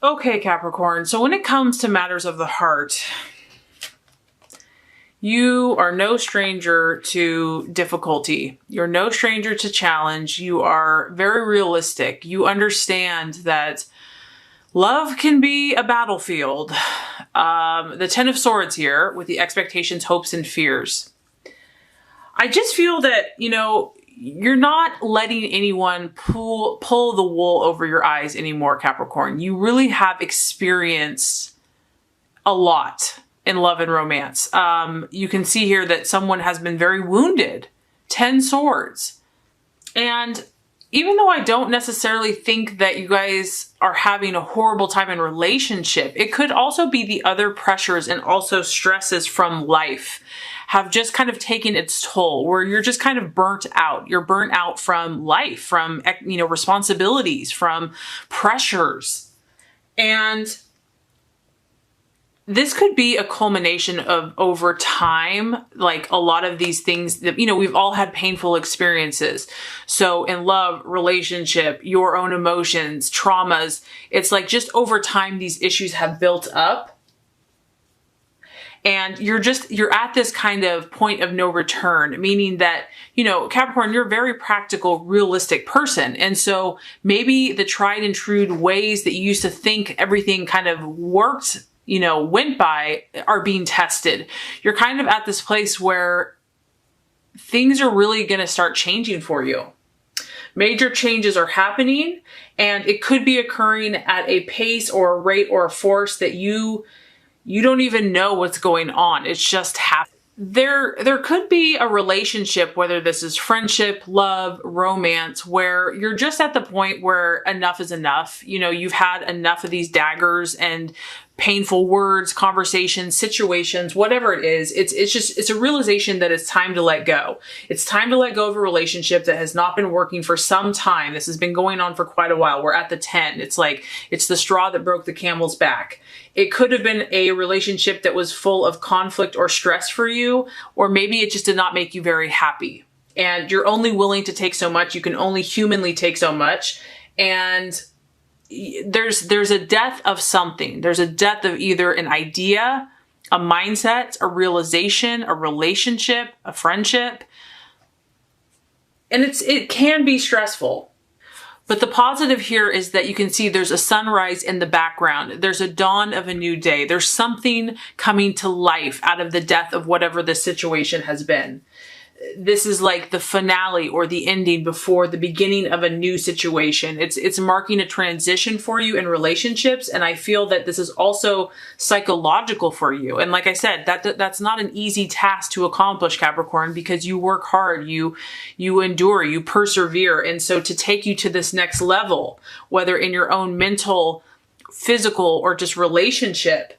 Okay, Capricorn. So when it comes to matters of the heart, you are no stranger to difficulty. You're no stranger to challenge. You are very realistic. You understand that love can be a battlefield. The Ten of Swords here with the expectations, hopes, and fears. I just feel that, you're not letting anyone pull the wool over your eyes anymore, Capricorn. You really have experienced a lot in love and romance. You can see here that someone has been very wounded. 10 swords. And even though I don't necessarily think that you guys are having a horrible time in relationship, it could also be the other pressures and also stresses from life have just kind of taken its toll, where you're just kind of burnt out. You're burnt out from life, from, responsibilities, from pressures. And this could be a culmination of over time, like a lot of these things that, we've all had painful experiences. So in love, relationship, your own emotions, traumas, it's like just over time, these issues have built up. And you're at this kind of point of no return, meaning that, Capricorn, you're a very practical, realistic person. And so maybe the tried and true ways that you used to think everything kind of worked, went by are being tested. You're kind of at this place where things are really going to start changing for you. Major changes are happening, and it could be occurring at a pace or a rate or a force that you don't even know what's going on. It's just happening. There could be a relationship, whether this is friendship, love, romance, where you're just at the point where enough is enough. You've had enough of these daggers and painful words, conversations, situations, whatever it is. It's a realization that it's time to let go. It's time to let go of a relationship that has not been working for some time. This has been going on for quite a while. We're at the 10. It's like, it's the straw that broke the camel's back. It could have been a relationship that was full of conflict or stress for you, or maybe it just did not make you very happy. And you're only willing to take so much. You can only humanly take so much. And there's a death of something. There's a death of either an idea, a mindset, a realization, a relationship, a friendship. And it can be stressful. But the positive here is that you can see there's a sunrise in the background. There's a dawn of a new day. There's something coming to life out of the death of whatever the situation has been. This is like the finale or the ending before the beginning of a new situation. It's marking a transition for you in relationships. And I feel that this is also psychological for you. And like I said, that's not an easy task to accomplish, Capricorn, because you work hard, you endure, you persevere. And so to take you to this next level, whether in your own mental, physical, or just relationship,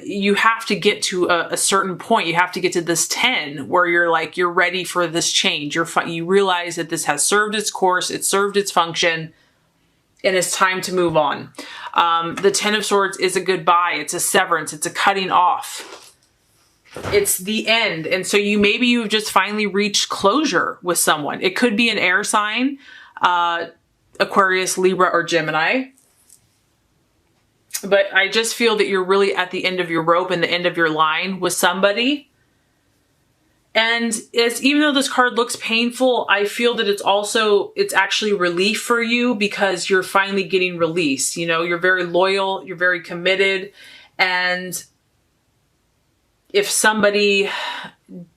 you have to get to a certain point. You have to get to this 10 where you're ready for this change. You realize that this has served its course, it's served its function, and it's time to move on. The 10 of Swords is a goodbye. It's a severance. It's a cutting off. It's the end. And so maybe you've just finally reached closure with someone. It could be an air sign, Aquarius, Libra, or Gemini. But I just feel that you're really at the end of your rope and the end of your line with somebody. And even though this card looks painful, I feel that it's actually relief for you because you're finally getting released. You're very loyal, you're very committed. And if somebody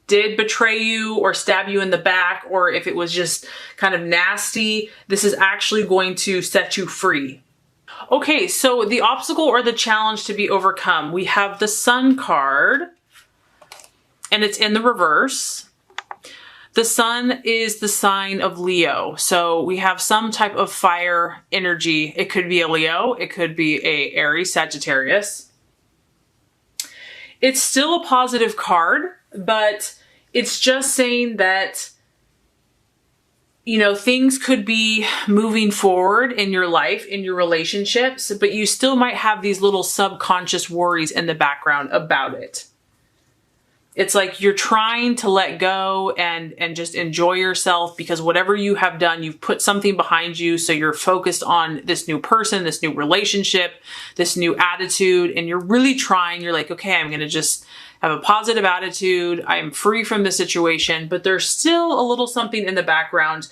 did betray you or stab you in the back, or if it was just kind of nasty, this is actually going to set you free. Okay, so the obstacle or the challenge to be overcome. We have the Sun card, and it's in the reverse. The Sun is the sign of Leo. So we have some type of fire energy. It could be a Leo. It could be a Aries, Sagittarius. It's still a positive card, but it's just saying that things could be moving forward in your life, in your relationships, but you still might have these little subconscious worries in the background about it. It's like you're trying to let go and just enjoy yourself, because whatever you have done, you've put something behind you. So you're focused on this new person, this new relationship, this new attitude, and you're really trying. You're like, okay, I'm going to just have a positive attitude. I am free from the situation, but there's still a little something in the background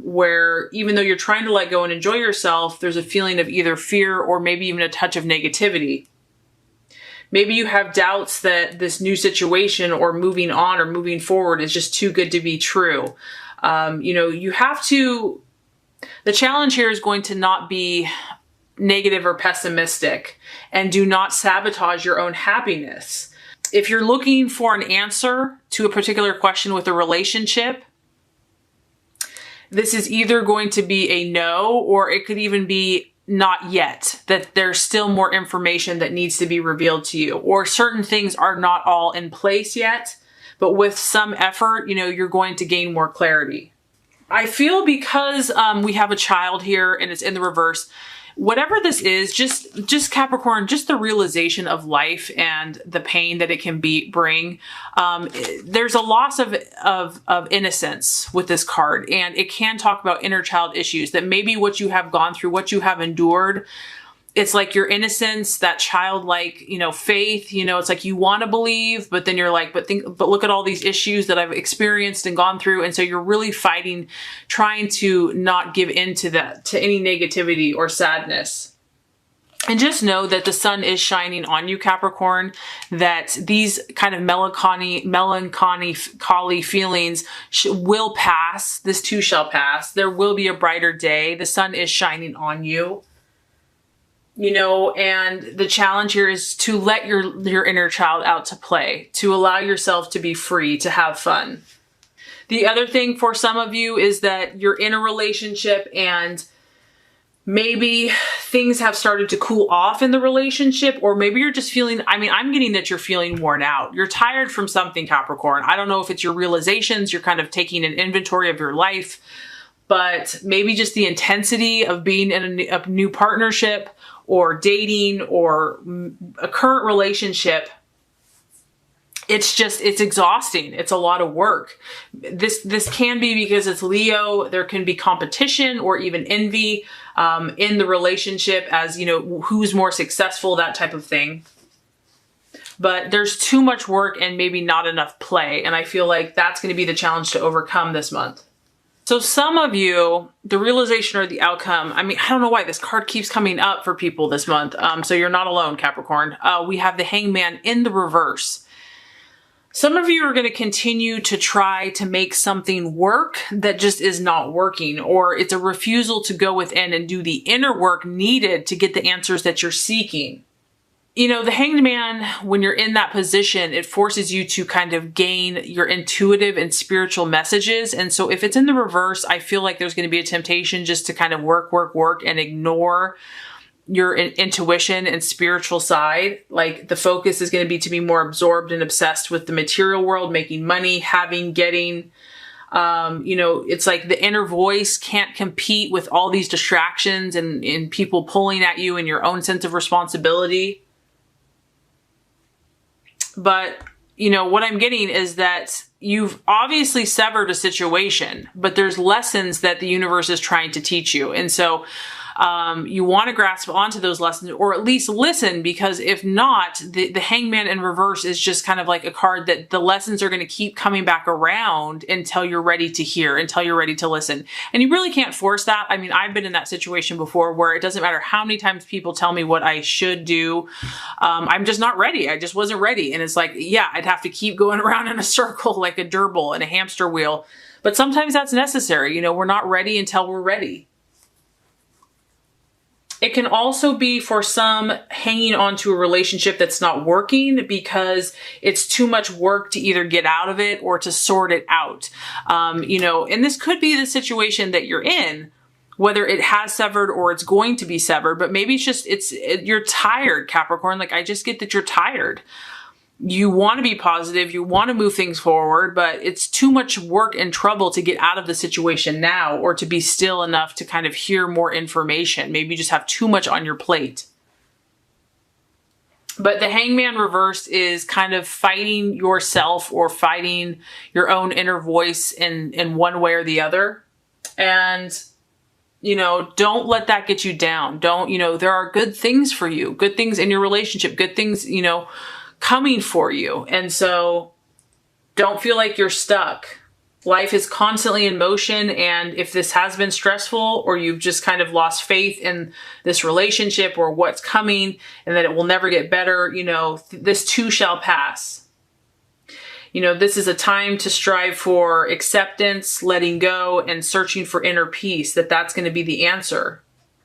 where even though you're trying to let go and enjoy yourself, there's a feeling of either fear or maybe even a touch of negativity. Maybe you have doubts that this new situation or moving on or moving forward is just too good to be true. You have to, the challenge here is going to not be negative or pessimistic, and do not sabotage your own happiness. If you're looking for an answer to a particular question with a relationship, this is either going to be a no, or it could even be not yet, that there's still more information that needs to be revealed to you, or certain things are not all in place yet, but with some effort, you're going to gain more clarity. I feel because we have a child here and it's in the reverse, whatever this is, just Capricorn, just the realization of life and the pain that it can bring. There's a loss of innocence with this card, and it can talk about inner child issues, that maybe what you have gone through, what you have endured, it's like your innocence, that childlike, faith, it's like you want to believe, but then you're like, but look at all these issues that I've experienced and gone through. And so you're really fighting, trying to not give in to that, to any negativity or sadness. And just know that the sun is shining on you, Capricorn, that these kind of melancholy feelings will pass. This too shall pass. There will be a brighter day. The sun is shining on you. And the challenge here is to let your inner child out to play, to allow yourself to be free, to have fun. The other thing for some of you is that you're in a relationship and maybe things have started to cool off in the relationship, or maybe you're just feeling, I'm getting that you're feeling worn out. You're tired from something, Capricorn. I don't know if it's your realizations, you're kind of taking an inventory of your life, but maybe just the intensity of being in a new partnership or dating or a current relationship. It's exhausting. It's a lot of work. This can be because it's Leo. There can be competition or even envy in the relationship, as who's more successful, that type of thing. But there's too much work and maybe not enough play. And I feel like that's going to be the challenge to overcome this month. So some of you, the realization or the outcome, I don't know why this card keeps coming up for people this month. So you're not alone, Capricorn. We have the Hangman in the reverse. Some of you are going to continue to try to make something work that just is not working, or it's a refusal to go within and do the inner work needed to get the answers that you're seeking. The Hanged Man, when you're in that position, it forces you to kind of gain your intuitive and spiritual messages. And so if it's in the reverse, I feel like there's going to be a temptation just to kind of work and ignore your intuition and spiritual side. Like the focus is going to be more absorbed and obsessed with the material world, making money, getting. It's like the inner voice can't compete with all these distractions and people pulling at you and your own sense of responsibility. But, what I'm getting is that you've obviously severed a situation, but there's lessons that the universe is trying to teach you. And so you want to grasp onto those lessons, or at least listen, because if not, the Hangman in reverse is just kind of like a card that the lessons are going to keep coming back around until you're ready to hear, until you're ready to listen. And you really can't force that. I've been in that situation before where it doesn't matter how many times people tell me what I should do. I'm just not ready. I just wasn't ready. And it's like, yeah, I'd have to keep going around in a circle like a gerbil and a hamster wheel. But sometimes that's necessary. We're not ready until we're ready. It can also be for some hanging on to a relationship that's not working because it's too much work to either get out of it or to sort it out. And this could be the situation that you're in, whether it has severed or it's going to be severed, but maybe you're tired, Capricorn. Like, I just get that you're tired. You want to be positive, you want to move things forward, but it's too much work and trouble to get out of the situation now, or to be still enough to kind of hear more information. Maybe you just have too much on your plate. But the Hangman reversed is kind of fighting yourself or fighting your own inner voice in one way or the other. And, you know, don't let that get you down. Don't, you know, there are good things for you, good things in your relationship, good things, you know, coming for you. And so don't feel like you're stuck. Life is constantly in motion, and if this has been stressful or you've just kind of lost faith in this relationship or what's coming and that it will never get better, you know, this too shall pass. You know, this is a time to strive for acceptance, letting go, and searching for inner peace, that's going to be the answer.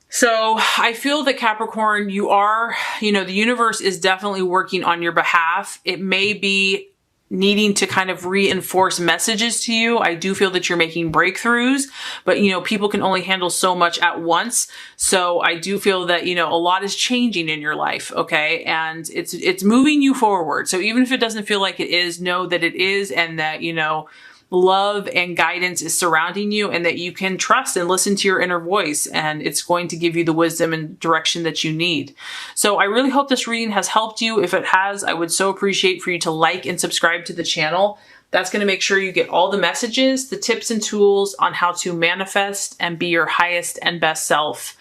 So I feel that Capricorn, you are, you know, the universe is definitely working on your behalf. It may be needing to kind of reinforce messages to you. I do feel that you're making breakthroughs, but you know, people can only handle so much at once. So I do feel that, you know, a lot is changing in your life. Okay. And it's moving you forward. So even if it doesn't feel like it is, know that it is, and that, you know, love and guidance is surrounding you, and that you can trust and listen to your inner voice, and it's going to give you the wisdom and direction that you need. So I really hope this reading has helped you. If it has, I would so appreciate for you to like and subscribe to the channel. That's going to make sure you get all the messages, the tips and tools on how to manifest and be your highest and best self.